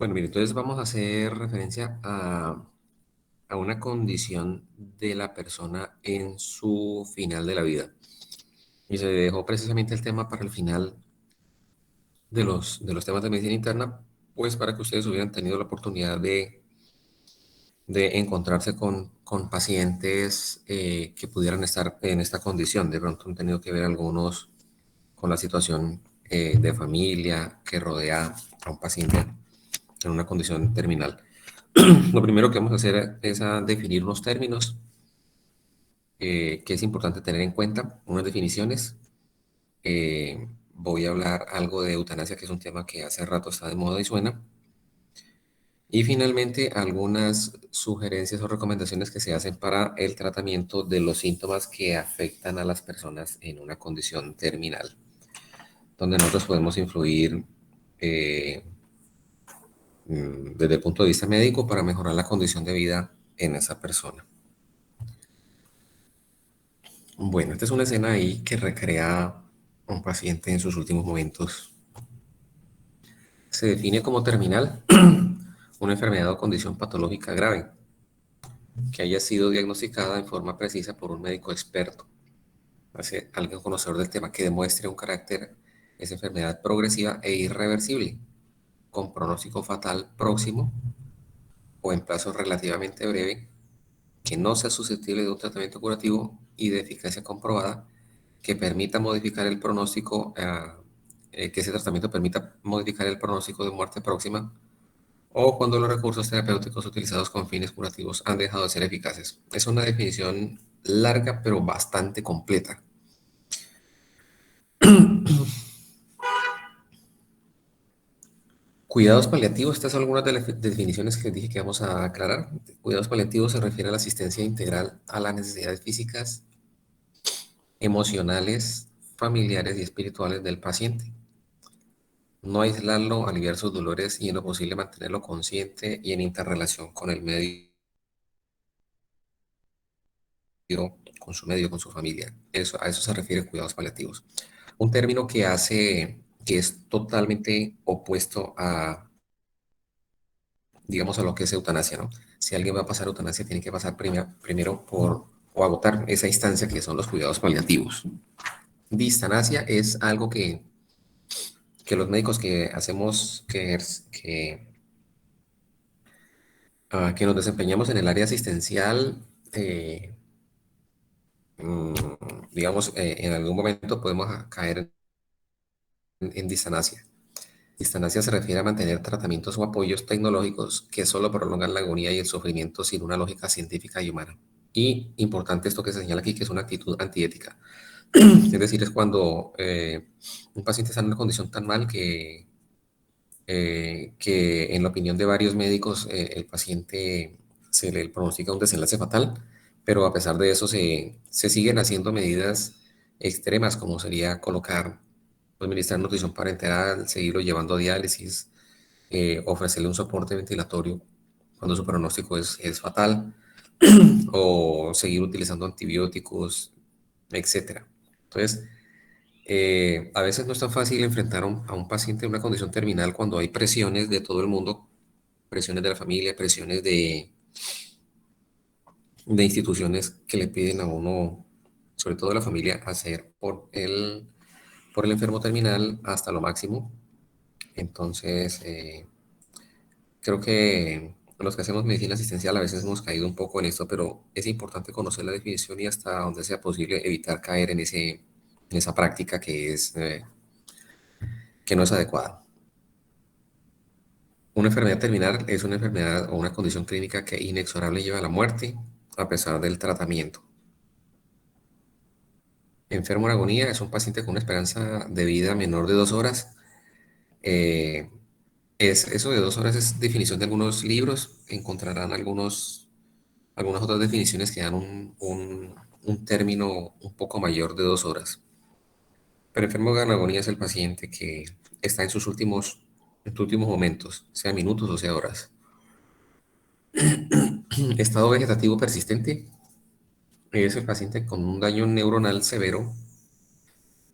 Bueno, mire, entonces vamos a hacer referencia a una condición de la persona en su final de la vida. Y se dejó precisamente el tema para el final de los temas de medicina interna, pues para que ustedes hubieran tenido la oportunidad de encontrarse con pacientes que pudieran estar en esta condición. De pronto han tenido que ver algunos con la situación de familia que rodea a un paciente en una condición terminal. Lo primero que vamos a hacer es a definir unos términos que es importante tener en cuenta, unas definiciones. Voy a hablar algo de eutanasia, que es un tema que hace rato está de moda y suena. Y finalmente, algunas sugerencias o recomendaciones que se hacen para el tratamiento de los síntomas que afectan a las personas en una condición terminal, donde nosotros podemos influir eh, desde el punto de vista médico para mejorar la condición de vida en esa persona. Bueno, esta es una escena ahí que recrea un paciente en sus últimos momentos. Se define como terminal una enfermedad o condición patológica grave que haya sido diagnosticada en forma precisa por un médico experto, hace alguien conocedor del tema que demuestre un carácter, esa enfermedad progresiva e irreversible, con pronóstico fatal próximo o en plazo relativamente breve, que no sea susceptible de un tratamiento curativo y de eficacia comprobada, que permita modificar el pronóstico, que ese tratamiento permita modificar el pronóstico de muerte próxima, o cuando los recursos terapéuticos utilizados con fines curativos han dejado de ser eficaces. Es una definición larga, pero bastante completa. Cuidados paliativos, estas son algunas de las definiciones que les dije que vamos a aclarar. Cuidados paliativos se refiere a la asistencia integral a las necesidades físicas, emocionales, familiares y espirituales del paciente. No aislarlo, aliviar sus dolores y en lo posible mantenerlo consciente y en interrelación con el medio, con su medio, con su familia. A eso se refiere cuidados paliativos. Un término que es totalmente opuesto a, digamos, a lo que es eutanasia, ¿no? Si alguien va a pasar eutanasia, tiene que pasar primero por, o agotar esa instancia que son los cuidados paliativos. Distanasia es algo que los médicos que hacemos, que nos desempeñamos en el área asistencial, mm, digamos, en algún momento podemos caer en distanasia. Distanasia se refiere a mantener tratamientos o apoyos tecnológicos que solo prolongan la agonía y el sufrimiento sin una lógica científica y humana. Y importante esto que se señala aquí, que es una actitud antiética. Es decir, es cuando un paciente está en una condición tan mal que en la opinión de varios médicos el paciente se le pronostica un desenlace fatal, pero a pesar de eso se siguen haciendo medidas extremas como sería colocar, administrar nutrición parenteral, seguirlo llevando a diálisis, ofrecerle un soporte ventilatorio cuando su pronóstico es fatal, o seguir utilizando antibióticos, etcétera. Entonces, a veces no es tan fácil enfrentar a un paciente en una condición terminal cuando hay presiones de todo el mundo, presiones de la familia, presiones de instituciones que le piden a uno, sobre todo a la familia, hacer por el enfermo terminal hasta lo máximo. Entonces, creo que los que hacemos medicina asistencial a veces hemos caído un poco en esto, pero es importante conocer la definición y hasta donde sea posible evitar caer en esa práctica que no es adecuada. Una enfermedad terminal es una enfermedad o una condición clínica que inexorable lleva a la muerte a pesar del tratamiento. Enfermo en agonía es un paciente con una esperanza de vida menor de 2 horas. Eh, eso de 2 horas es definición de algunos libros. Encontrarán algunas otras definiciones que dan un término un poco mayor de 2 horas. Pero enfermo en agonía es el paciente que está en sus últimos momentos, sea minutos o sea horas. Estado vegetativo persistente es el paciente con un daño neuronal severo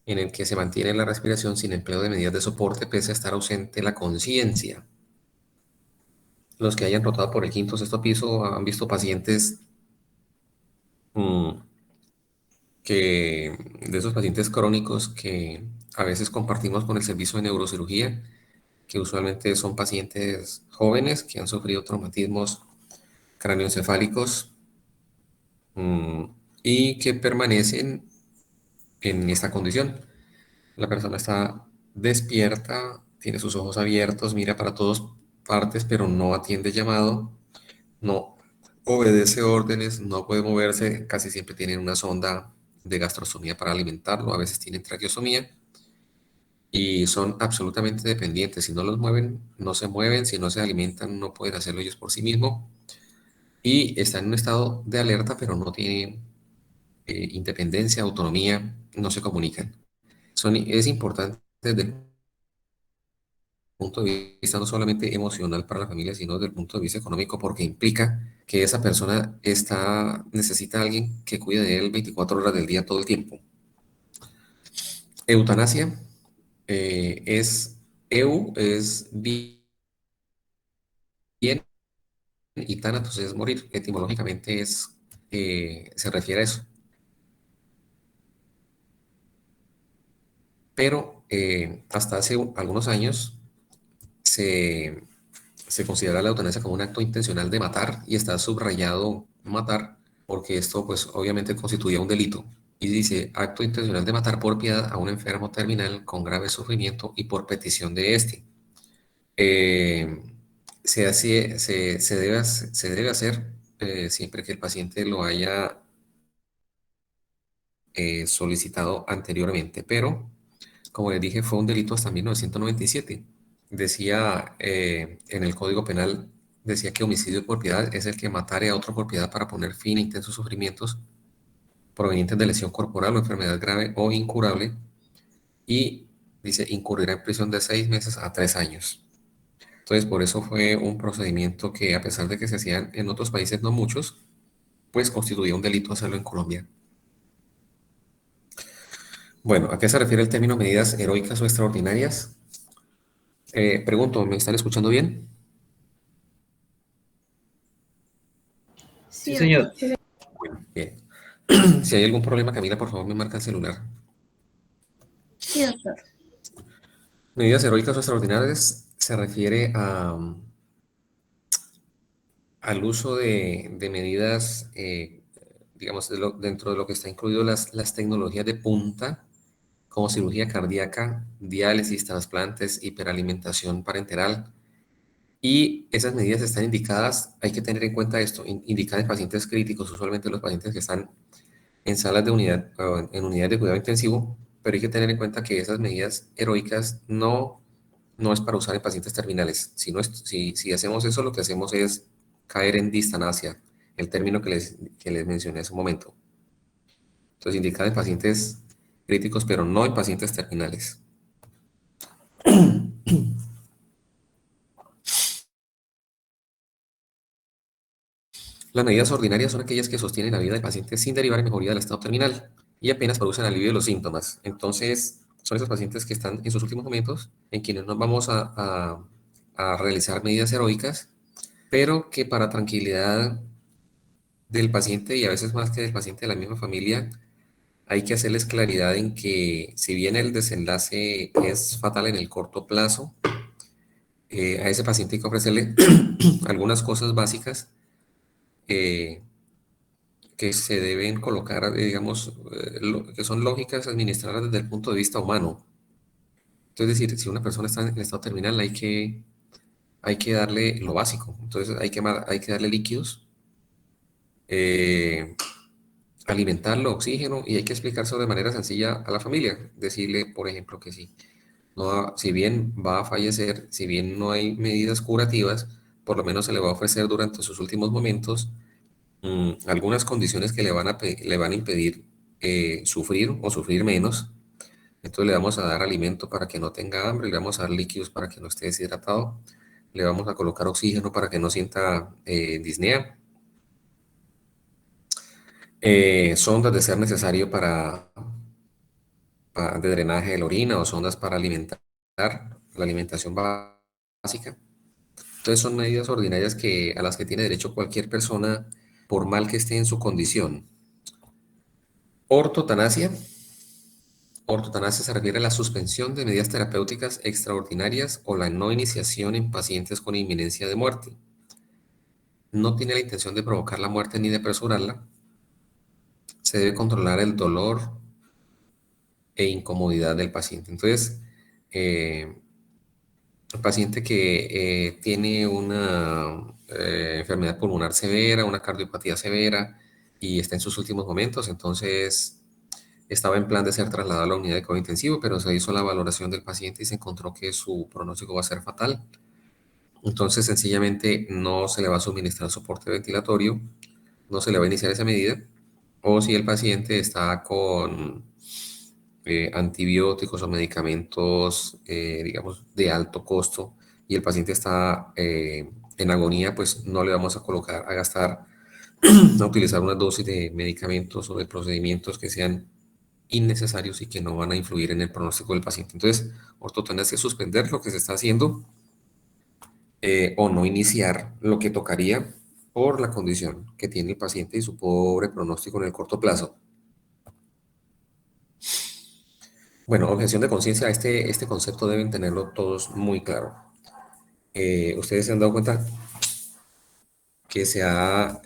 en el que se mantiene la respiración sin empleo de medidas de soporte pese a estar ausente la conciencia. los que hayan rotado por el quinto o sexto piso han visto pacientes mm, de esos pacientes crónicos que a veces compartimos con el servicio de neurocirugía, que usualmente son pacientes jóvenes que han sufrido traumatismos cráneoencefálicos mm, y que permanecen en esta condición. La persona está despierta, tiene sus ojos abiertos, mira para todas partes, pero no atiende llamado, no obedece órdenes, no puede moverse, casi siempre tienen una sonda de gastrostomía para alimentarlo, a veces tienen traqueostomía y son absolutamente dependientes. Si no los mueven, no se mueven, si no se alimentan, no pueden hacerlo ellos por sí mismos y están en un estado de alerta, pero no tienen independencia, autonomía, no se comunican. Es importante desde el punto de vista no solamente emocional para la familia, sino desde el punto de vista económico, porque implica que esa persona necesita a alguien que cuide de él 24 horas del día todo el tiempo. Eutanasia es, es bien y thanatos es morir. Etimológicamente se refiere a eso. Pero hasta hace algunos años se, se considera la eutanasia como un acto intencional de matar y está subrayado matar porque esto pues obviamente constituye un delito. Y dice acto intencional de matar por piedad a un enfermo terminal con grave sufrimiento y por petición de este. Eh, se debe hacer siempre que el paciente lo haya solicitado anteriormente, pero como les dije, fue un delito hasta 1997. Decía en el Código Penal, decía que homicidio por piedad es el que matare a otro por piedad para poner fin a intensos sufrimientos provenientes de lesión corporal o enfermedad grave o incurable y dice incurrirá en prisión de 6 meses a 3 años. Entonces, por eso fue un procedimiento que, a pesar de que se hacían en otros países, no muchos, pues constituía un delito hacerlo en Colombia. Bueno, ¿a qué se refiere el término medidas heroicas o extraordinarias? Pregunto, ¿me están escuchando bien? Sí, señor. Bueno, bien. Si hay algún problema, Camila, por favor me marca el celular. Sí, doctor. Medidas heroicas o extraordinarias se refiere al uso de medidas, digamos, dentro de lo que está incluido las tecnologías de punta, como cirugía cardíaca, diálisis, trasplantes, hiperalimentación parenteral. Y esas medidas están indicadas, hay que tener en cuenta esto, indicadas en pacientes críticos, usualmente los pacientes que están en salas de unidad, o en unidades de cuidado intensivo, pero hay que tener en cuenta que esas medidas heroicas no es para usar en pacientes terminales. Si hacemos eso, lo que hacemos es caer en distanasia, el término que les mencioné hace un momento. Entonces, indicada en pacientes críticos, pero no en pacientes terminales. Las medidas ordinarias son aquellas que sostienen la vida del paciente sin derivar en mejoría del estado terminal y apenas producen alivio de los síntomas. Entonces, son esos pacientes que están en sus últimos momentos, en quienes nos vamos a realizar medidas heroicas, pero que para tranquilidad del paciente y a veces más que del paciente de la misma familia, hay que hacerles claridad en que si bien el desenlace es fatal en el corto plazo, a ese paciente hay que ofrecerle algunas cosas básicas eh, que se deben colocar, digamos, que son lógicas administradas desde el punto de vista humano. Entonces, es decir, si una persona está en estado terminal, hay que darle lo básico. Entonces, hay que darle líquidos, eh, alimentarlo, oxígeno, y hay que explicárselo de manera sencilla a la familia. Decirle, por ejemplo, que si, si bien va a fallecer, si bien no hay medidas curativas, por lo menos se le va a ofrecer durante sus últimos momentos algunas condiciones que le van a impedir sufrir o sufrir menos. Entonces le vamos a dar alimento para que no tenga hambre, le vamos a dar líquidos para que no esté deshidratado, le vamos a colocar oxígeno para que no sienta disnea, sondas de ser necesario de drenaje de la orina o sondas para alimentar, la alimentación básica. Entonces son medidas ordinarias a las que tiene derecho cualquier persona, por mal que esté en su condición. Ortotanasia. Ortotanasia se refiere a la suspensión de medidas terapéuticas extraordinarias o la no iniciación en pacientes con inminencia de muerte. No tiene la intención de provocar la muerte ni de apresurarla. Se debe controlar el dolor e incomodidad del paciente. Entonces, eh, el paciente que tiene una enfermedad pulmonar severa, una cardiopatía severa y está en sus últimos momentos, entonces estaba en plan de ser trasladado a la unidad de cuidado intensivo, pero se hizo la valoración del paciente y se encontró que su pronóstico va a ser fatal. Entonces, sencillamente no se le va a suministrar soporte ventilatorio, no se le va a iniciar esa medida, o si el paciente está con antibióticos o medicamentos, digamos, de alto costo y el paciente está en agonía, pues no le vamos a colocar, a gastar, a utilizar una dosis de medicamentos o de procedimientos que sean innecesarios y que no van a influir en el pronóstico del paciente. Entonces, ortotanas que suspender lo que se está haciendo o no iniciar lo que tocaría por la condición que tiene el paciente y su pobre pronóstico en el corto plazo. Bueno, objeción de conciencia, este concepto deben tenerlo todos muy claro. Ustedes se han dado cuenta que se ha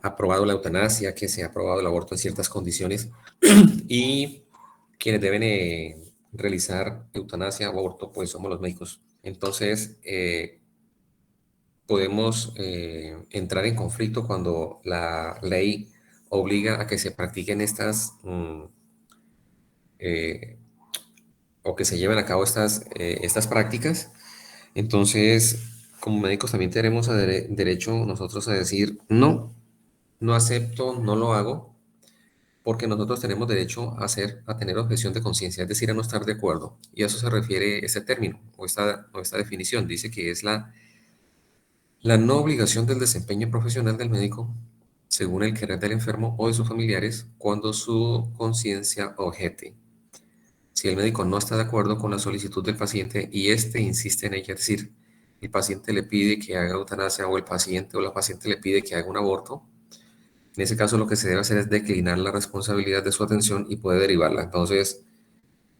aprobado la eutanasia, que se ha aprobado el aborto en ciertas condiciones y quienes deben realizar eutanasia o aborto, pues somos los médicos. Entonces, podemos entrar en conflicto cuando la ley obliga a que se practiquen eh, o que se lleven a cabo estas prácticas. Entonces, como médicos también tenemos derecho nosotros a decir, no, no acepto, no lo hago, porque nosotros tenemos derecho a tener objeción de conciencia, es decir, a no estar de acuerdo. Y a eso se refiere ese término o esta definición. Dice que es la no obligación del desempeño profesional del médico según el querer del enfermo o de sus familiares cuando su conciencia objete. Si el médico no está de acuerdo con la solicitud del paciente y éste insiste en ella, es decir, el paciente le pide que haga eutanasia o el paciente o la paciente le pide que haga un aborto, en ese caso lo que se debe hacer es declinar la responsabilidad de su atención y puede derivarla. Entonces,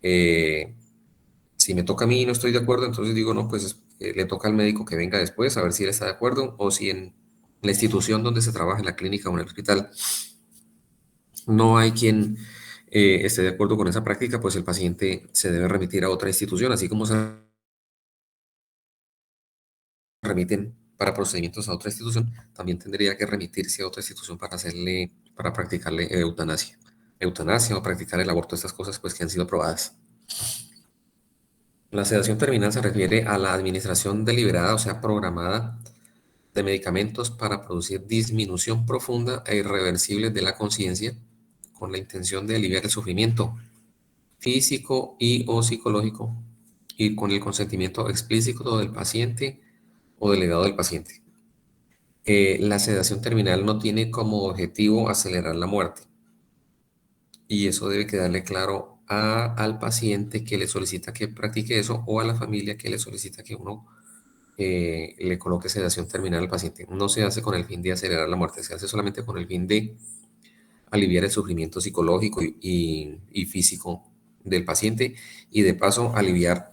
eh, si me toca a mí y no estoy de acuerdo, entonces digo, no, pues le toca al médico que venga después a ver si él está de acuerdo o si en la institución donde se trabaja, en la clínica o en el hospital, no hay quien esté de acuerdo con esa práctica, pues el paciente se debe remitir a otra institución, así como se remiten para procedimientos a otra institución, también tendría que remitirse a otra institución para practicarle eutanasia o practicar el aborto, estas cosas pues que han sido probadas. La sedación terminal se refiere a la administración deliberada, o sea, programada de medicamentos para producir disminución profunda e irreversible de la conciencia con la intención de aliviar el sufrimiento físico y o psicológico y con el consentimiento explícito del paciente o delegado del paciente. La sedación terminal no tiene como objetivo acelerar la muerte y eso debe quedarle claro al paciente que le solicita que practique eso o a la familia que le solicita que uno le coloque sedación terminal al paciente. No se hace con el fin de acelerar la muerte, se hace solamente con el fin de aliviar el sufrimiento psicológico y físico del paciente y de paso aliviar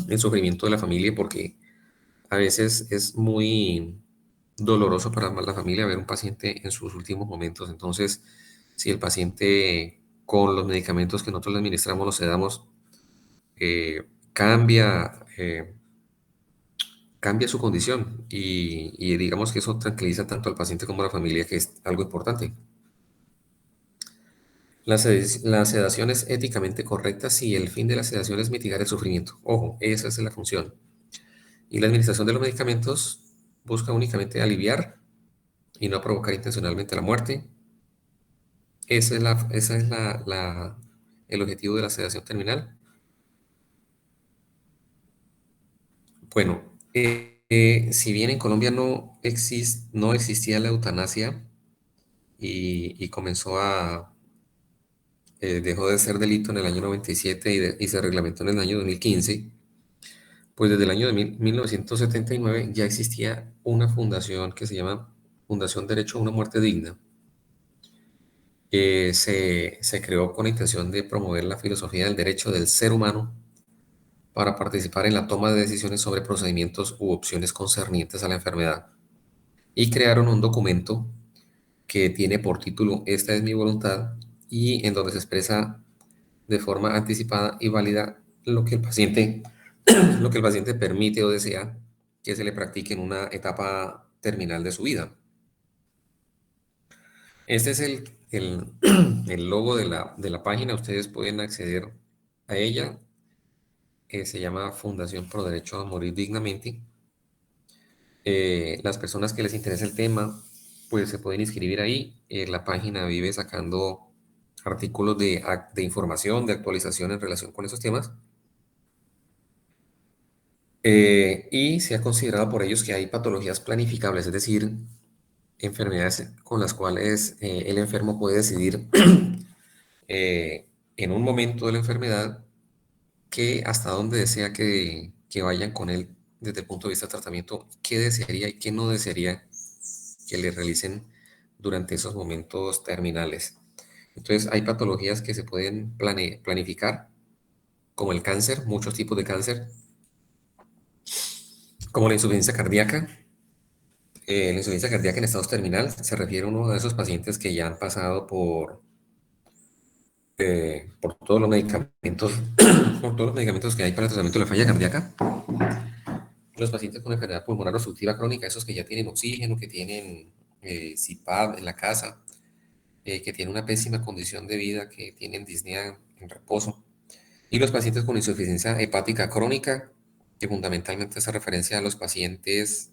el sufrimiento de la familia porque a veces es muy doloroso para la familia ver un paciente en sus últimos momentos. Entonces, si el paciente con los medicamentos que nosotros le administramos, los sedamos, cambia, cambia su condición y digamos que eso tranquiliza tanto al paciente como a la familia, que es algo importante. La sedación es éticamente correcta si el fin de la sedación es mitigar el sufrimiento. Ojo, esa es la función. Y la administración de los medicamentos busca únicamente aliviar y no provocar intencionalmente la muerte. Esa es el objetivo de la sedación terminal. Bueno, si bien en Colombia no existía la eutanasia y comenzó dejó de ser delito en el año 97 y se reglamentó en el año 2015, pues desde el año de 1979 ya existía una fundación que se llama Fundación Derecho a una Muerte Digna, que se creó con la intención de promover la filosofía del derecho del ser humano para participar en la toma de decisiones sobre procedimientos u opciones concernientes a la enfermedad. Y crearon un documento que tiene por título Esta es mi voluntad, y en donde se expresa de forma anticipada y válida lo que el paciente permite o desea que se le practique en una etapa terminal de su vida. Este es el logo de la página. Ustedes pueden acceder a ella. Se llama Fundación Pro Derecho a Morir Dignamente. Las personas que les interesa el tema, pues se pueden inscribir ahí. La página vive sacando artículos de información, de actualización en relación con esos temas. Y se ha considerado por ellos que hay patologías planificables, es decir, enfermedades con las cuales el enfermo puede decidir en un momento de la enfermedad que hasta dónde desea que vayan con él desde el punto de vista de tratamiento, qué desearía y qué no desearía que le realicen durante esos momentos terminales. Entonces, hay patologías que se pueden planificar, como el cáncer, muchos tipos de cáncer, como la insuficiencia cardíaca. La insuficiencia cardíaca en estados terminal se refiere a uno de esos pacientes que ya han pasado por todos los medicamentos, por todos los medicamentos que hay para el tratamiento de la falla cardíaca. Los pacientes con enfermedad pulmonar obstructiva crónica, esos que ya tienen oxígeno, que tienen CPAP en la casa, que tienen una pésima condición de vida, que tienen disnea en reposo. Y los pacientes con insuficiencia hepática crónica, que fundamentalmente hace referencia a los pacientes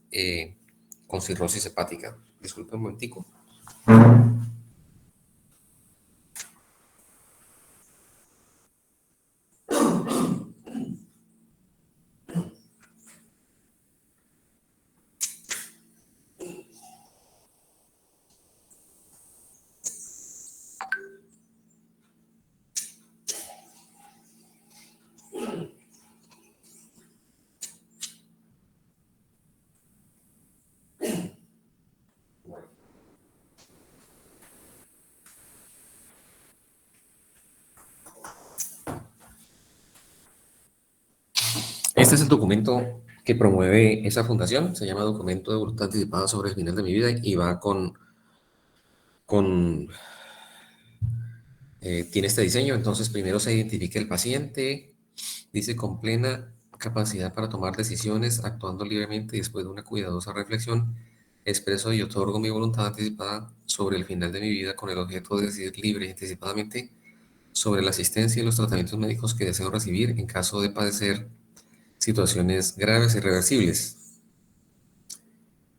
con cirrosis hepática. Disculpen un momentico. Este es el documento que promueve esa fundación. Se llama Documento de Voluntad Anticipada sobre el final de mi vida, y va con tiene este diseño. Entonces, primero se identifica el paciente, dice con plena capacidad para tomar decisiones, actuando libremente y después de una cuidadosa reflexión, expreso y otorgo mi voluntad anticipada sobre el final de mi vida con el objeto de decidir libre y anticipadamente sobre la asistencia y los tratamientos médicos que deseo recibir en caso de padecer situaciones graves e irreversibles.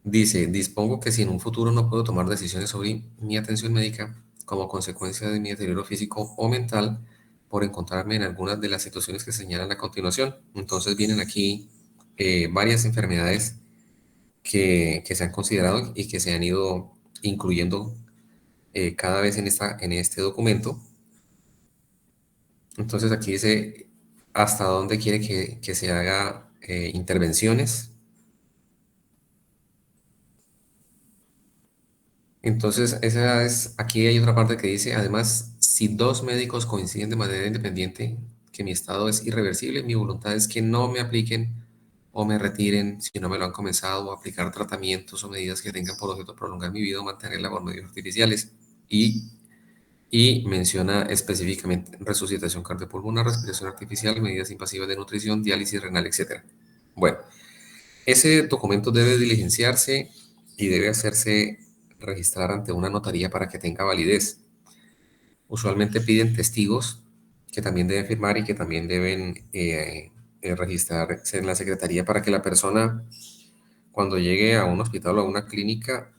Dice, dispongo que si en un futuro no puedo tomar decisiones sobre mi atención médica como consecuencia de mi deterioro físico o mental por encontrarme en algunas de las situaciones que se señalan a continuación. Entonces vienen aquí varias enfermedades que se han considerado y que se han ido incluyendo cada vez en este documento. Entonces aquí dice hasta dónde quiere que se haga intervenciones. Entonces, aquí hay otra parte que dice, además, si dos médicos coinciden de manera independiente que mi estado es irreversible, mi voluntad es que no me apliquen o me retiren si no me lo han comenzado, o aplicar tratamientos o medidas que tengan por objeto prolongar mi vida o mantenerla por medios artificiales. Y menciona específicamente resucitación cardiopulmonar, respiración artificial, medidas invasivas de nutrición, diálisis renal, etc. Bueno, ese documento debe diligenciarse y debe hacerse registrar ante una notaría para que tenga validez. Usualmente piden testigos que también deben firmar y que también deben registrarse en la secretaría para que la persona, cuando llegue a un hospital o a una clínica,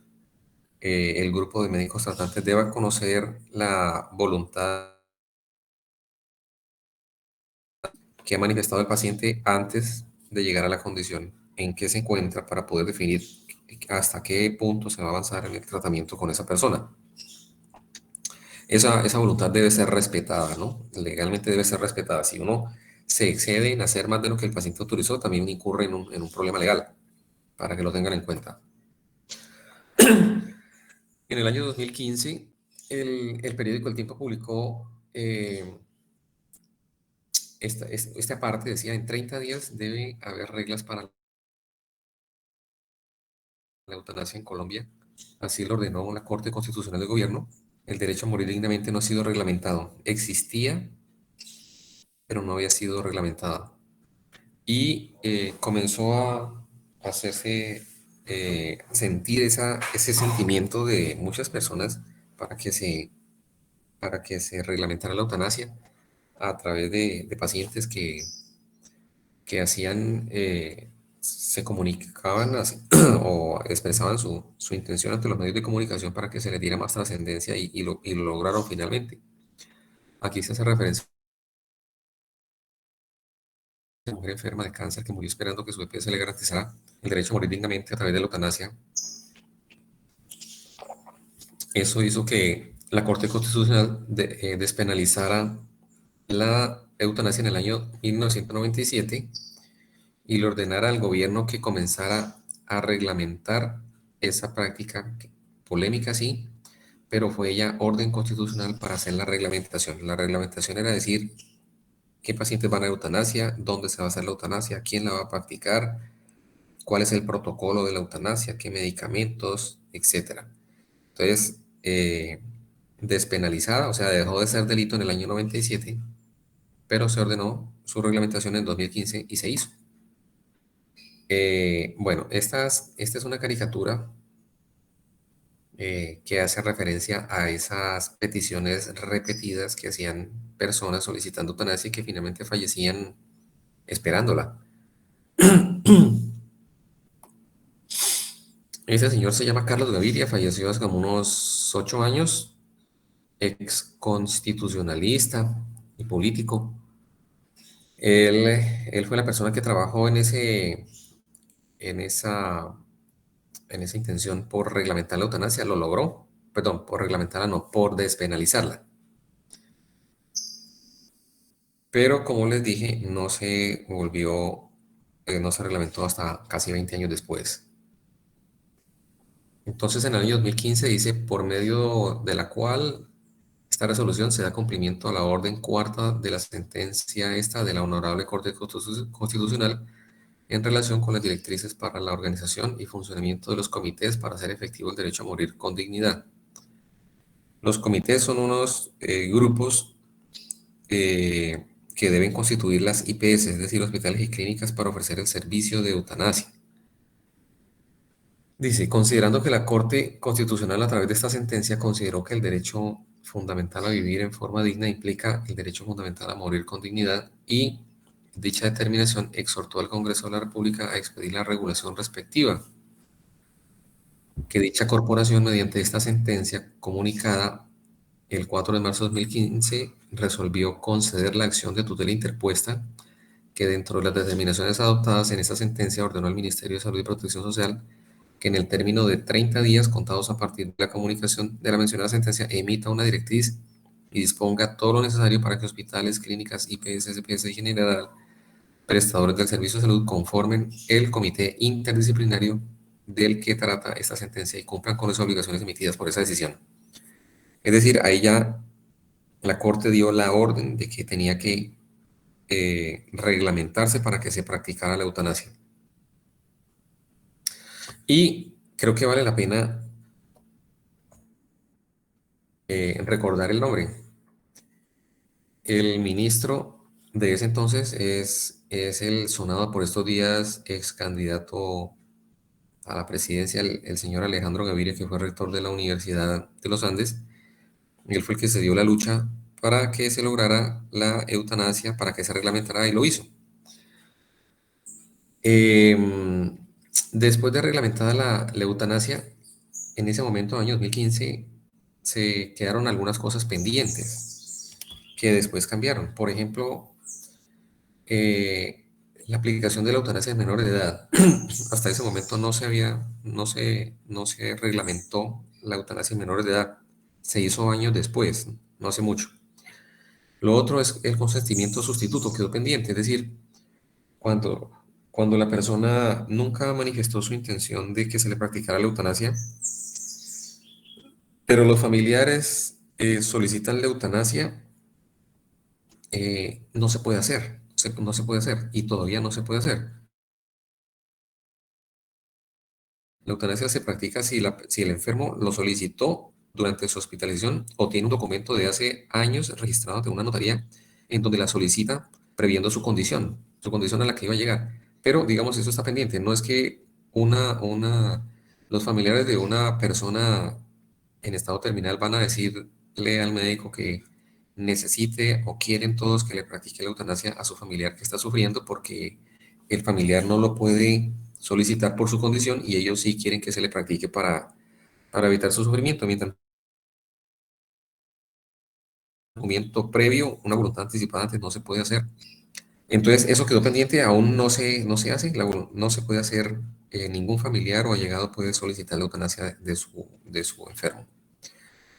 el grupo de médicos tratantes deba conocer la voluntad que ha manifestado el paciente antes de llegar a la condición en que se encuentra, para poder definir hasta qué punto se va a avanzar en el tratamiento con esa persona. esa voluntad debe ser respetada, ¿no? Legalmente debe ser respetada. Si uno se excede en hacer más de lo que el paciente autorizó, también incurre en un problema legal, para que lo tengan en cuenta. En el año 2015, el periódico El Tiempo publicó esta parte, decía, en 30 días debe haber reglas para la eutanasia en Colombia. Así lo ordenó la Corte Constitucional del Gobierno. El derecho a morir dignamente no ha sido reglamentado. Existía, pero no había sido reglamentado. Y comenzó a hacerse sentir ese sentimiento de muchas personas para para que se reglamentara la eutanasia a través de pacientes que hacían, se comunicaban o expresaban su intención ante los medios de comunicación para que se les diera más trascendencia y lo lograron finalmente. Aquí se hace referencia a una mujer enferma de cáncer que murió esperando que su EPS le garantizara el derecho a morir dignamente a través de la eutanasia. Eso hizo que la Corte Constitucional despenalizara la eutanasia en el año 1997 y le ordenara al gobierno que comenzara a reglamentar esa práctica polémica, sí, pero fue ya orden constitucional para hacer la reglamentación. La reglamentación era decir qué pacientes van a eutanasia, dónde se va a hacer la eutanasia, quién la va a practicar, cuál es el protocolo de la eutanasia, qué medicamentos, etcétera. Entonces, despenalizada, o sea, dejó de ser delito en el año 97, pero se ordenó su reglamentación en 2015 y se hizo. Bueno, esta es una caricatura que hace referencia a esas peticiones repetidas que hacían personas solicitando eutanasia y que finalmente fallecían esperándola. Ese señor se llama Carlos Gaviria, falleció hace como unos 8 años, ex constitucionalista y político. Él fue la persona que trabajó en esa, en esa intención por reglamentar la eutanasia, lo logró, perdón, por reglamentarla, no, por despenalizarla. Pero como les dije, no se reglamentó hasta casi 20 años después. Entonces, en el año 2015 dice, por medio de la cual esta resolución se da cumplimiento a la orden cuarta de la sentencia esta de la Honorable Corte Constitucional en relación con las directrices para la organización y funcionamiento de los comités para hacer efectivo el derecho a morir con dignidad. Los comités son unos grupos que deben constituir las IPS, es decir, hospitales y clínicas para ofrecer el servicio de eutanasia. Dice, considerando que la Corte Constitucional a través de esta sentencia consideró que el derecho fundamental a vivir en forma digna implica el derecho fundamental a morir con dignidad y dicha determinación exhortó al Congreso de la República a expedir la regulación respectiva, que dicha corporación mediante esta sentencia comunicada el 4 de marzo de 2015 resolvió conceder la acción de tutela interpuesta que dentro de las determinaciones adoptadas en esta sentencia ordenó al Ministerio de Salud y Protección Social que en el término de 30 días contados a partir de la comunicación de la mencionada sentencia emita una directriz y disponga todo lo necesario para que hospitales, clínicas, IPS, CPS y general, prestadores del servicio de salud conformen el comité interdisciplinario del que trata esta sentencia y cumplan con las obligaciones emitidas por esa decisión. Es decir, ahí ya la Corte dio la orden de que tenía que reglamentarse para que se practicara la eutanasia. Y creo que vale la pena recordar el nombre. El ministro de ese entonces es el sonado por estos días ex candidato a la presidencia, el señor Alejandro Gaviria, que fue rector de la Universidad de los Andes. Él fue el que se dio la lucha para que se lograra la eutanasia, para que se reglamentara y lo hizo. Después de reglamentada la eutanasia, en ese momento, año 2015, se quedaron algunas cosas pendientes que después cambiaron. Por ejemplo, la aplicación de la eutanasia en menores de edad. Hasta ese momento no se reglamentó la eutanasia en menores de edad. se hizo años después, no hace mucho. Lo otro es el consentimiento sustituto, quedó pendiente, es decir, cuando, cuando la persona nunca manifestó su intención de que se le practicara la eutanasia, pero los familiares solicitan la eutanasia, no se puede hacer, no se puede hacer y todavía no se puede hacer. La eutanasia se practica si el enfermo lo solicitó durante su hospitalización o tiene un documento de hace años registrado ante una notaría en donde la solicita previendo su condición a la que iba a llegar. Pero digamos, eso está pendiente. No es que los familiares de una persona en estado terminal van a decirle al médico que necesite o quieren todos que le practique la eutanasia a su familiar que está sufriendo porque el familiar no lo puede solicitar por su condición y ellos sí quieren que se le practique para evitar su sufrimiento, mientras un documento previo, una voluntad anticipada antes no se puede hacer. Entonces, eso quedó pendiente, aún no se hace, no se puede hacer, ningún familiar o allegado puede solicitar la eutanasia de su enfermo.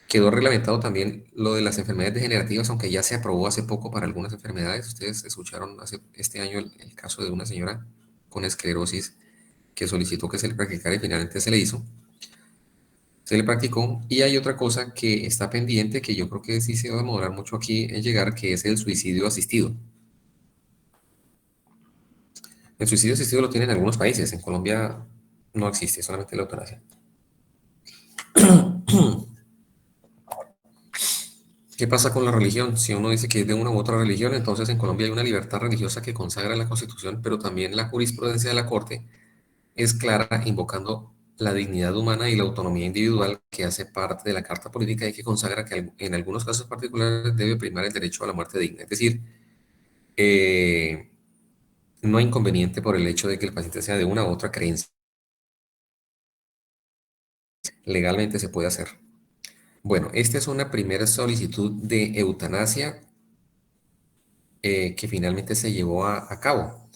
Quedó reglamentado también lo de las enfermedades degenerativas, aunque ya se aprobó hace poco para algunas enfermedades. Ustedes escucharon este año el caso de una señora con esclerosis que solicitó que se le practicara y finalmente se le hizo. Se le practicó. Y hay otra cosa que está pendiente, que yo creo que sí se va a demorar mucho aquí en llegar, que es el suicidio asistido. El suicidio asistido lo tienen en algunos países. En Colombia no existe, solamente la eutanasia. ¿Qué pasa con la religión? Si uno dice que es de una u otra religión, entonces en Colombia hay una libertad religiosa que consagra la Constitución, pero también la jurisprudencia de la Corte es clara invocando la dignidad humana y la autonomía individual que hace parte de la Carta Política y que consagra que en algunos casos particulares debe primar el derecho a la muerte digna. Es decir, eh, no hay inconveniente por el hecho de que el paciente sea de una u otra creencia. Legalmente se puede hacer. Bueno, esta es una primera solicitud de eutanasia que finalmente se llevó a cabo.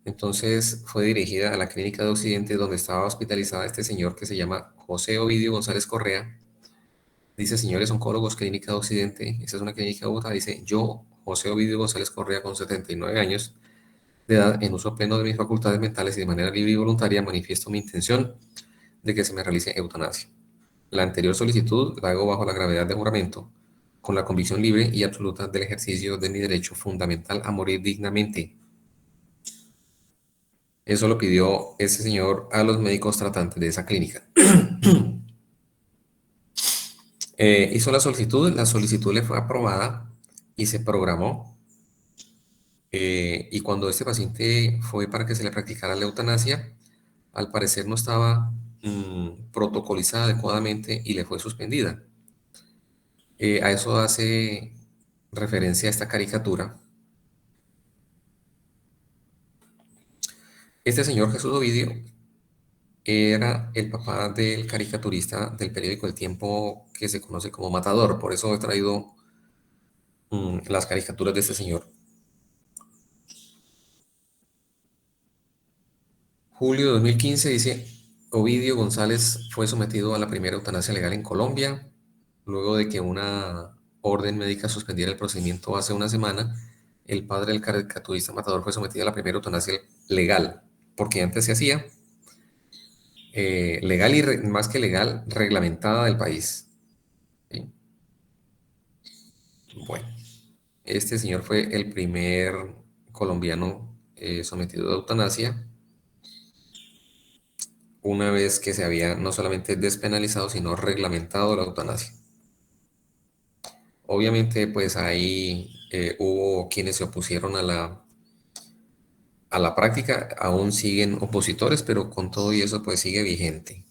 Entonces fue dirigida a la clínica de Occidente donde estaba hospitalizada este señor que se llama José Ovidio González Correa. Dice, señores oncólogos, clínica de Occidente, esa es una clínica de Bogotá, dice, yo, José Ovidio González Correa, con 79 años de edad, en uso pleno de mis facultades mentales y de manera libre y voluntaria, manifiesto mi intención de que se me realice eutanasia. La anterior solicitud la hago bajo la gravedad de juramento, con la convicción libre y absoluta del ejercicio de mi derecho fundamental a morir dignamente. Eso lo pidió ese señor a los médicos tratantes de esa clínica. Hizo la solicitud le fue aprobada y se programó. Y cuando este paciente fue para que se le practicara la eutanasia, al parecer no estaba protocolizada adecuadamente y le fue suspendida. A eso hace referencia a esta caricatura. Este señor Jesús Ovidio era el papá del caricaturista del periódico El Tiempo que se conoce como Matador. Por eso he traído las caricaturas de este señor. Julio de 2015 dice, Ovidio González fue sometido a la primera eutanasia legal en Colombia, luego de que una orden médica suspendiera el procedimiento hace una semana. El padre del caricaturista Matador fue sometido a la primera eutanasia legal, porque antes se hacía legal y más que legal, reglamentada del país. ¿Sí? Bueno, este señor fue el primer colombiano sometido a eutanasia, una vez que se había no solamente despenalizado, sino reglamentado la eutanasia. Obviamente, pues ahí hubo quienes se opusieron a la práctica, aún siguen opositores, pero con todo y eso, pues sigue vigente.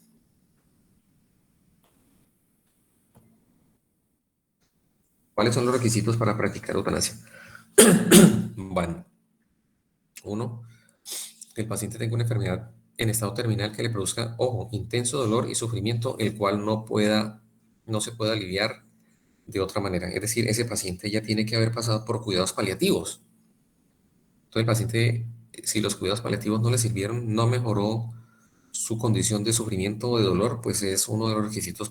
¿Cuáles son los requisitos para practicar eutanasia? Bueno, uno, que el paciente tenga una enfermedad en estado terminal que le produzca, ojo, intenso dolor y sufrimiento, el cual no se puede aliviar de otra manera. Es decir, ese paciente ya tiene que haber pasado por cuidados paliativos. Entonces el paciente, si los cuidados paliativos no le sirvieron, no mejoró su condición de sufrimiento o de dolor, pues es uno de los requisitos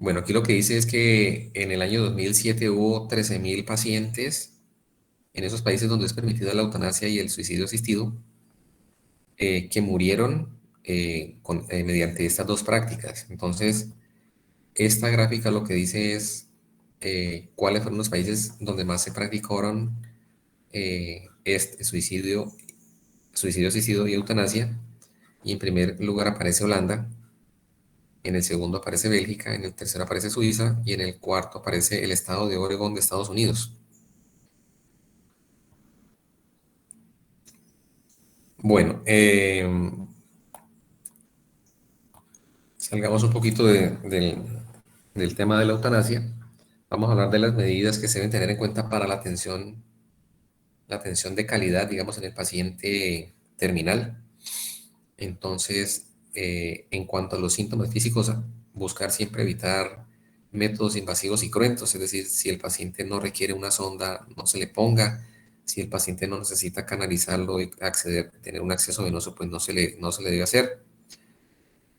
Bueno, aquí lo que dice es que en el año 2007 hubo 13.000 pacientes en esos países donde es permitida la eutanasia y el suicidio asistido, que murieron mediante estas dos prácticas. Entonces, esta gráfica lo que dice es cuáles fueron los países donde más se practicaron este suicidio asistido y eutanasia. Y en primer lugar aparece Holanda, en el segundo aparece Bélgica, en el tercero aparece Suiza y en el cuarto aparece el estado de Oregón de Estados Unidos. Bueno, salgamos un poquito del tema de la eutanasia. Vamos a hablar de las medidas que se deben tener en cuenta para la atención de calidad, digamos, en el paciente terminal. Entonces, en cuanto a los síntomas físicos, buscar siempre evitar métodos invasivos y cruentos, es decir, si el paciente no requiere una sonda, no se le ponga; si el paciente no necesita canalizarlo y tener un acceso venoso, pues no se le debe hacer.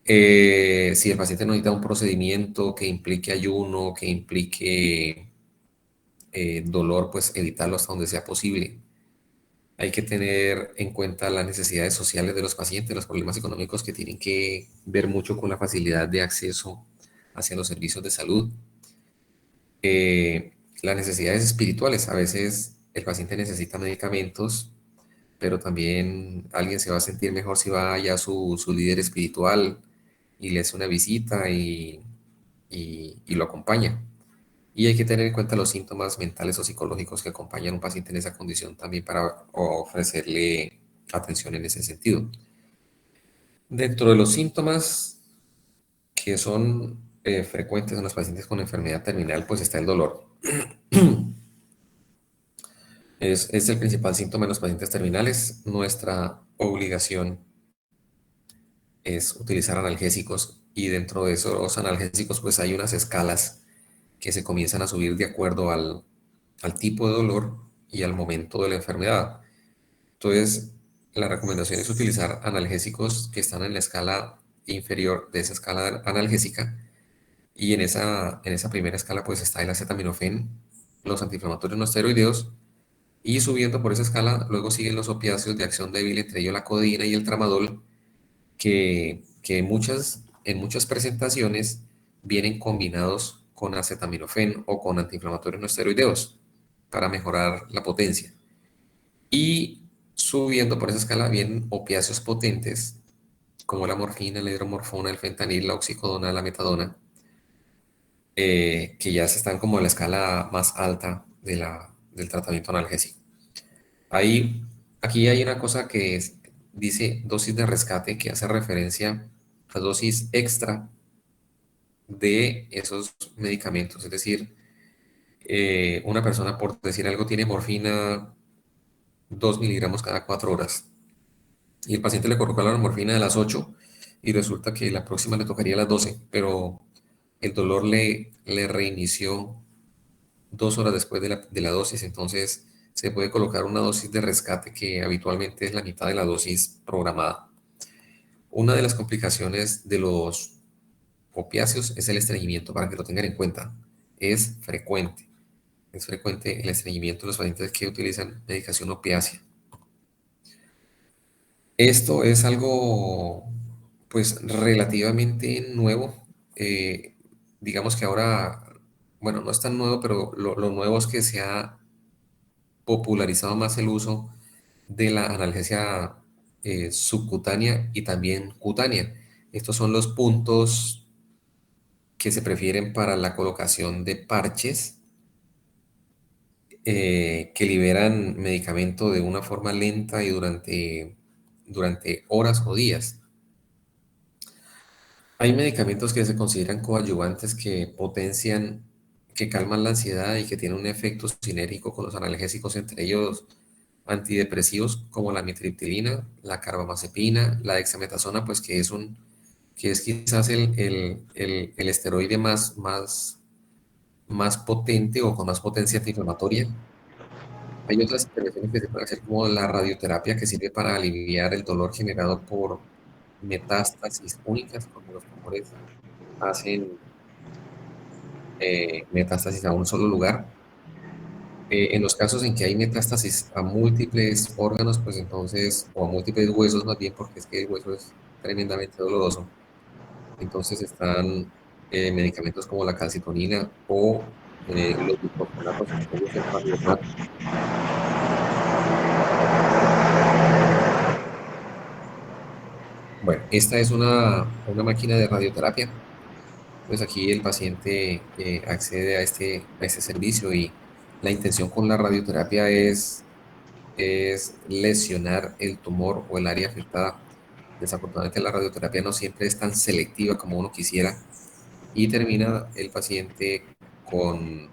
Si el paciente no necesita un procedimiento que implique ayuno, que implique dolor, pues evitarlo hasta donde sea posible. Hay que tener en cuenta las necesidades sociales de los pacientes, los problemas económicos que tienen que ver mucho con la facilidad de acceso hacia los servicios de salud. Las necesidades espirituales. A veces el paciente necesita medicamentos, pero también alguien se va a sentir mejor si va allá su líder espiritual y le hace una visita y lo acompaña. Y hay que tener en cuenta los síntomas mentales o psicológicos que acompañan a un paciente en esa condición también para ofrecerle atención en ese sentido. Dentro de los síntomas que son frecuentes en los pacientes con enfermedad terminal, pues está el dolor. Es el principal síntoma en los pacientes terminales. Nuestra obligación es utilizar analgésicos, y dentro de esos analgésicos pues hay unas escalas que se comienzan a subir de acuerdo al tipo de dolor y al momento de la enfermedad. Entonces, la recomendación es utilizar analgésicos que están en la escala inferior de esa escala analgésica, y en esa primera escala pues está el acetaminofén, los antiinflamatorios no esteroideos, y subiendo por esa escala luego siguen los opiáceos de acción débil, entre ellos la codeína y el tramadol, que en muchas presentaciones vienen combinados con acetaminofén o con antiinflamatorios no esteroideos para mejorar la potencia. Y subiendo por esa escala vienen opiáceos potentes como la morfina, la hidromorfona, el fentanil, la oxicodona, la metadona, que ya se están como en la escala más alta del tratamiento analgésico. Ahí, aquí hay una cosa que dice dosis de rescate, que hace referencia a dosis extra de esos medicamentos. Es decir, una persona, por decir algo, tiene morfina 2 miligramos cada 4 horas, y el paciente le colocó la morfina a las 8 y resulta que la próxima le tocaría a las 12, pero el dolor le reinició 2 horas después de la dosis. Entonces se puede colocar una dosis de rescate que habitualmente es la mitad de la dosis programada. Una de las complicaciones de los opiáceos es el estreñimiento, para que lo tengan en cuenta. Es frecuente, es frecuente el estreñimiento en los pacientes que utilizan medicación opiácea. Esto es algo, pues, relativamente nuevo. Eh, digamos que ahora, bueno, no es tan nuevo, pero lo nuevo es que se ha popularizado más el uso de la analgesia subcutánea y también cutánea. Estos son los puntos que se prefieren para la colocación de parches que liberan medicamento de una forma lenta y durante horas o días. Hay medicamentos que se consideran coadyuvantes, que potencian, que calman la ansiedad y que tienen un efecto sinérgico con los analgésicos, entre ellos antidepresivos como la mitriptilina, la carbamazepina, la dexametasona, pues que es quizás el esteroide más potente o con más potencia antiinflamatoria. Hay otras intervenciones que se pueden hacer, como la radioterapia, que sirve para aliviar el dolor generado por metástasis únicas, como los tumores hacen metástasis a un solo lugar. En los casos en que hay metástasis a múltiples órganos, pues entonces, o a múltiples huesos más bien, porque es que el hueso es tremendamente doloroso, entonces están medicamentos como la calcitonina o los bifosfonatos amponios en radioterapia. Bueno, esta es una máquina de radioterapia. Pues aquí el paciente accede a este servicio y la intención con la radioterapia es lesionar el tumor o el área afectada. Desafortunadamente la radioterapia no siempre es tan selectiva como uno quisiera y termina el paciente con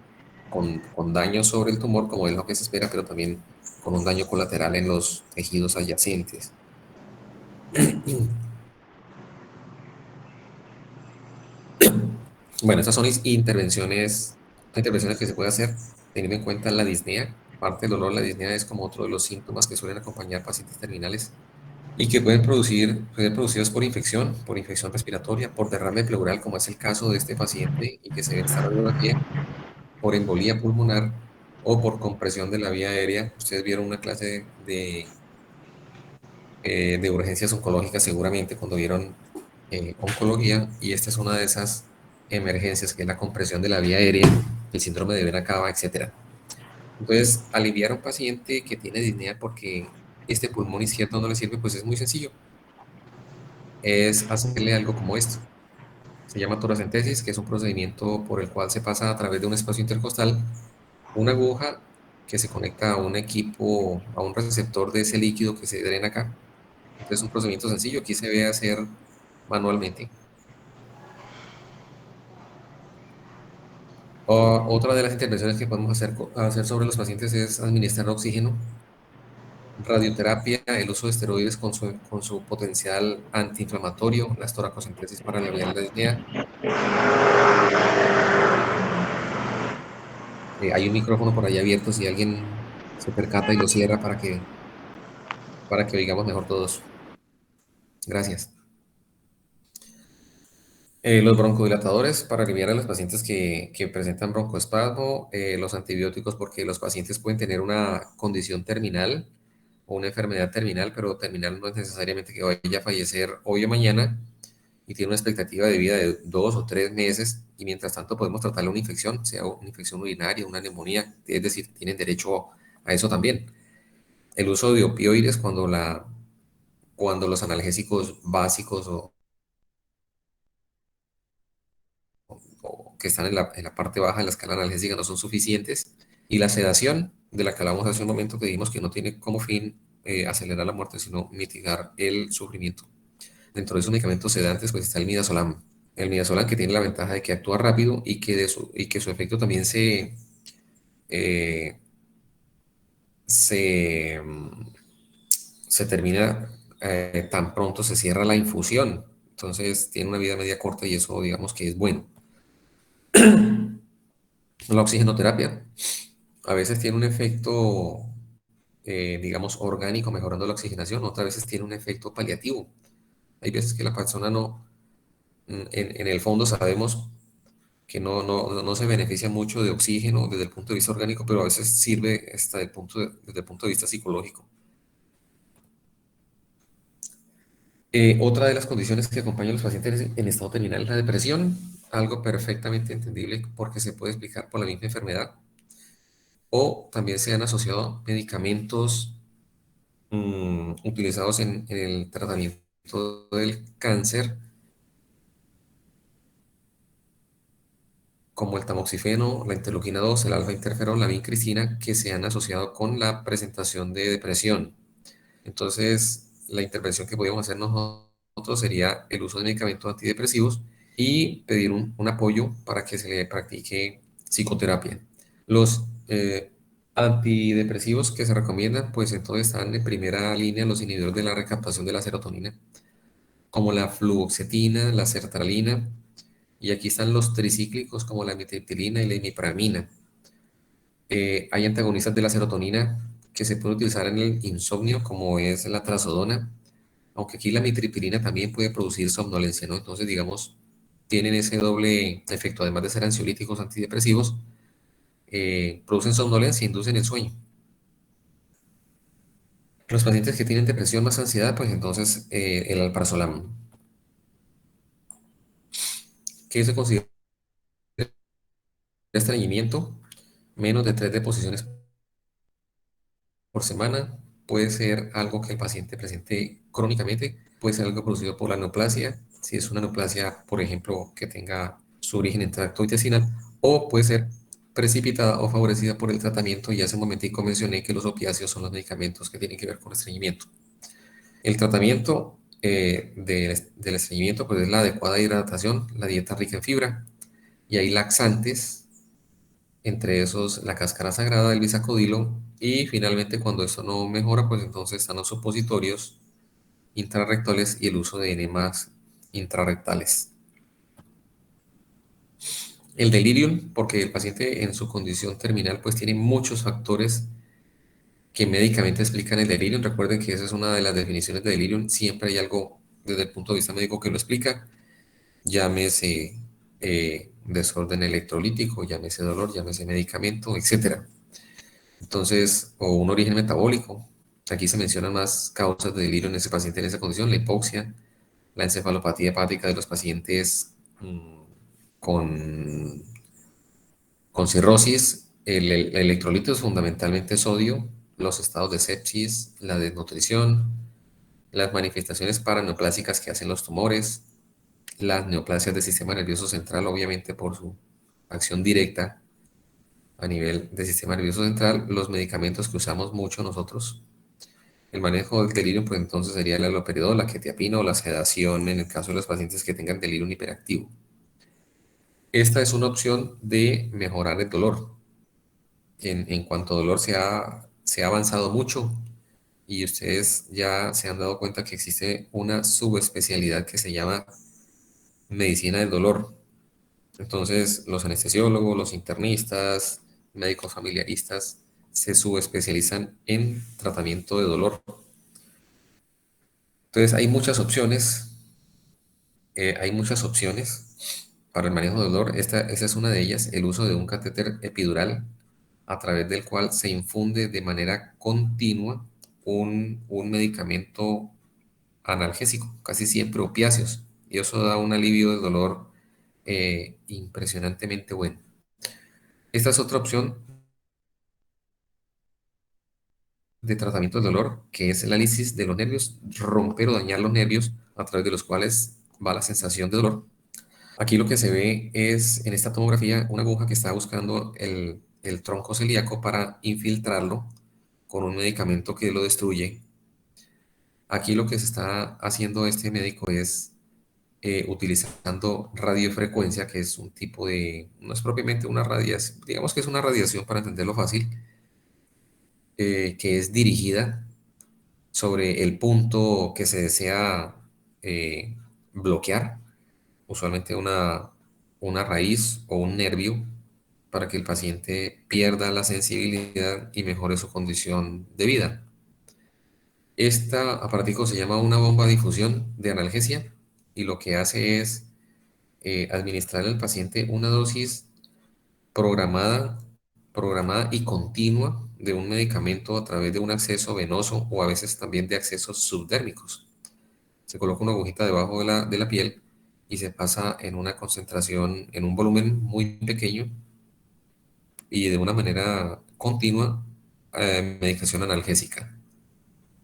daño sobre el tumor, como es lo que se espera, pero también con un daño colateral en los tejidos adyacentes. Bueno, estas son intervenciones que se puede hacer teniendo en cuenta la disnea. Parte del dolor, la disnea es como otro de los síntomas que suelen acompañar pacientes terminales y que pueden producidos por infección respiratoria, por derrame pleural, como es el caso de este paciente y que se ve en esta radiografía, por embolía pulmonar o por compresión de la vía aérea. Ustedes vieron una clase de urgencias oncológicas seguramente cuando vieron oncología y esta es una de esas emergencias que es la compresión de la vía aérea, el síndrome de vena cava, etcétera. Entonces, aliviar a un paciente que tiene disnea porque este pulmón izquierdo no le sirve, pues es muy sencillo. Es hacerle algo como esto. Se llama toracentesis, que es un procedimiento por el cual se pasa a través de un espacio intercostal una aguja que se conecta a un equipo, a un receptor de ese líquido que se drena acá. Entonces, es un procedimiento sencillo. Aquí se ve hacer manualmente. Otra de las intervenciones que podemos hacer sobre los pacientes es administrar oxígeno, radioterapia, el uso de esteroides con su potencial antiinflamatorio, las toracocentesis para aliviar la disnea. Hay un micrófono por ahí abierto si alguien se percata y lo cierra para que oigamos mejor todos. Gracias. Los broncodilatadores para aliviar a los pacientes que presentan broncoespasmo, los antibióticos porque los pacientes pueden tener una condición terminal o una enfermedad terminal, pero terminal no es necesariamente que vaya a fallecer hoy o mañana y tiene una expectativa de vida de 2 o 3 meses y mientras tanto podemos tratarle una infección, sea una infección urinaria, una neumonía, es decir, tienen derecho a eso también. El uso de opioides cuando los analgésicos básicos o que están en la parte baja de la escala analgésica no son suficientes. Y la sedación, de la que hablamos hace un momento, que dijimos que no tiene como fin acelerar la muerte, sino mitigar el sufrimiento. Dentro de esos medicamentos sedantes, pues está el midazolam. El midazolam que tiene la ventaja de que actúa rápido y que su efecto también eh, se, se termina tan pronto se cierra la infusión. Entonces tiene una vida media corta y eso digamos que es bueno. La oxigenoterapia a veces tiene un efecto, digamos, orgánico mejorando la oxigenación, otras veces tiene un efecto paliativo. Hay veces que la persona no, en el fondo sabemos que no se beneficia mucho de oxígeno desde el punto de vista orgánico, pero a veces sirve hasta desde el punto de vista psicológico. Otra de las condiciones que acompañan a los pacientes en estado terminal es la depresión, algo perfectamente entendible porque se puede explicar por la misma enfermedad, o también se han asociado medicamentos utilizados en el tratamiento del cáncer, como el tamoxifeno, la interleuquina 2, el alfa interferón, la vincristina, que se han asociado con la presentación de depresión. Entonces, la intervención que podríamos hacer nosotros sería el uso de medicamentos antidepresivos y pedir un apoyo para que se le practique psicoterapia. Los antidepresivos que se recomiendan, pues entonces están en primera línea los inhibidores de la recaptación de la serotonina, como la fluoxetina, la sertralina, y aquí están los tricíclicos como la amitriptilina y la imipramina. Hay antagonistas de la serotonina que se pueden utilizar en el insomnio, como es la trazodona, aunque aquí la mitriptilina también puede producir somnolencia, ¿no? Entonces, digamos, tienen ese doble efecto, además de ser ansiolíticos antidepresivos, producen somnolencia e inducen el sueño. Los pacientes que tienen depresión más ansiedad, pues entonces el alprazolam. ¿Qué se considera estreñimiento? Menos de 3 deposiciones por semana. Puede ser algo que el paciente presente crónicamente, puede ser algo producido por la neoplasia, si es una neoplasia, por ejemplo, que tenga su origen en tracto intestinal, o puede ser precipitada o favorecida por el tratamiento. Y hace un momentico mencioné que los opiáceos son los medicamentos que tienen que ver con estreñimiento. El tratamiento del estreñimiento pues es la adecuada hidratación, la dieta rica en fibra, y hay laxantes, entre esos la cáscara sagrada del bisacodilo, y finalmente cuando esto no mejora, pues entonces están los supositorios intrarrectales y el uso de enemas intrarrectales. El delirium, porque el paciente en su condición terminal pues tiene muchos factores que médicamente explican el delirium. Recuerden que esa es una de las definiciones de delirium. Siempre hay algo desde el punto de vista médico que lo explica. Llámese desorden electrolítico, llámese dolor, llámese medicamento, etcétera. Entonces, o un origen metabólico. Aquí se mencionan más causas de delirio en ese paciente en esa condición: la hipoxia, la encefalopatía hepática de los pacientes con, con cirrosis, el electrolito es fundamentalmente sodio, los estados de sepsis, la desnutrición, las manifestaciones paraneoplásicas que hacen los tumores, las neoplasias del sistema nervioso central, obviamente por su acción directa a nivel del sistema nervioso central, los medicamentos que usamos mucho nosotros. El manejo del delirio, pues entonces sería el haloperidol, la quetiapina o la sedación en el caso de los pacientes que tengan delirio hiperactivo. Esta es una opción de mejorar el dolor. En cuanto a dolor se ha avanzado mucho y ustedes ya se han dado cuenta que existe una subespecialidad que se llama medicina del dolor. Entonces, los anestesiólogos, los internistas, médicos familiaristas se subespecializan en tratamiento de dolor. Entonces, hay muchas opciones para el manejo de dolor. Esa es una de ellas, el uso de un catéter epidural a través del cual se infunde de manera continua un medicamento analgésico, casi siempre opiáceos, y eso da un alivio del dolor impresionantemente bueno. Esta es otra opción de tratamiento del dolor, que es la lisis de los nervios, romper o dañar los nervios a través de los cuales va la sensación de dolor. Aquí lo que se ve es en esta tomografía una aguja que está buscando el tronco celíaco para infiltrarlo con un medicamento que lo destruye. Aquí lo que se está haciendo este médico es utilizando radiofrecuencia, que es un tipo de, no es propiamente una radiación, digamos que es una radiación para entenderlo fácil, que es dirigida sobre el punto que se desea eh, bloquear, usualmente una raíz o un nervio, para que el paciente pierda la sensibilidad y mejore su condición de vida. Esta aparatico se llama una bomba de difusión de analgesia y lo que hace es administrar al paciente una dosis programada, programada y continua de un medicamento a través de un acceso venoso o a veces también de accesos subdérmicos. Se coloca una agujita debajo de la piel y se pasa en una concentración, en un volumen muy pequeño y de una manera continua, medicación analgésica.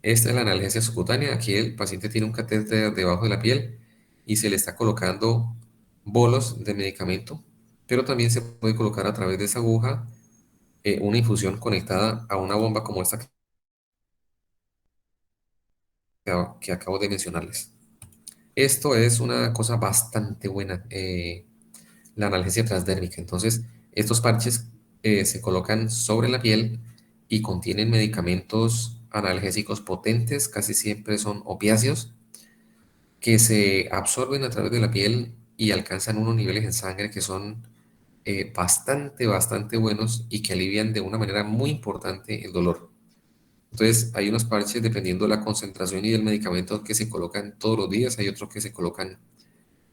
Esta es la analgesia subcutánea. Aquí el paciente tiene un catéter debajo de la piel y se le está colocando bolos de medicamento, pero también se puede colocar a través de esa aguja una infusión conectada a una bomba como esta que acabo de mencionarles. Esto es una cosa bastante buena, la analgesia transdérmica. Entonces, estos parches se colocan sobre la piel y contienen medicamentos analgésicos potentes, casi siempre son opiáceos, que se absorben a través de la piel y alcanzan unos niveles en sangre que son bastante buenos y que alivian de una manera muy importante el dolor. Entonces, hay unos parches dependiendo de la concentración y del medicamento que se colocan todos los días, hay otros que se colocan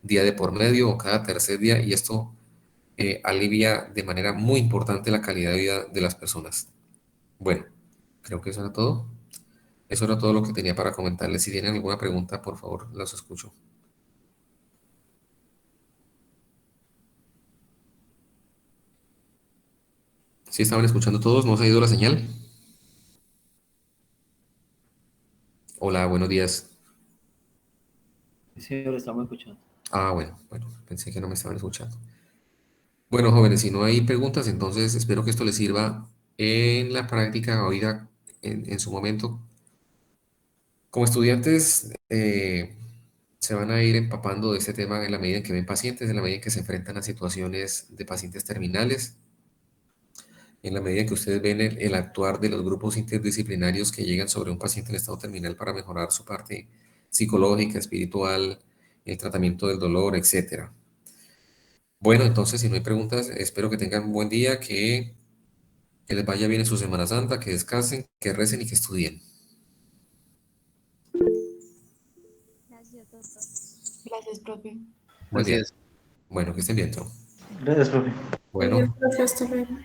día de por medio o cada tercer día, y esto alivia de manera muy importante la calidad de vida de las personas. Bueno, creo que eso era todo. Eso era todo lo que tenía para comentarles. Si tienen alguna pregunta, por favor, las escucho. ¿Sí estaban escuchando todos? ¿No se ha ido la señal? Hola, buenos días. Sí, señor, estamos escuchando. Ah, bueno, pensé que no me estaban escuchando. Bueno, jóvenes, si no hay preguntas, entonces espero que esto les sirva en la práctica ahorita, en su momento. Como estudiantes, se van a ir empapando de este tema en la medida en que ven pacientes, en la medida en que se enfrentan a situaciones de pacientes terminales, en la medida en que ustedes ven el actuar de los grupos interdisciplinarios que llegan sobre un paciente en estado terminal para mejorar su parte psicológica, espiritual, el tratamiento del dolor, etcétera. Bueno, entonces, si no hay preguntas, espero que tengan un buen día, que les vaya bien en su Semana Santa, que descansen, que recen y que estudien. Gracias, doctor. Gracias, profe. Buen día. Gracias. Bueno, que estén bien, chao. Gracias, profe. Muy bien, Bueno. profe, hasta luego.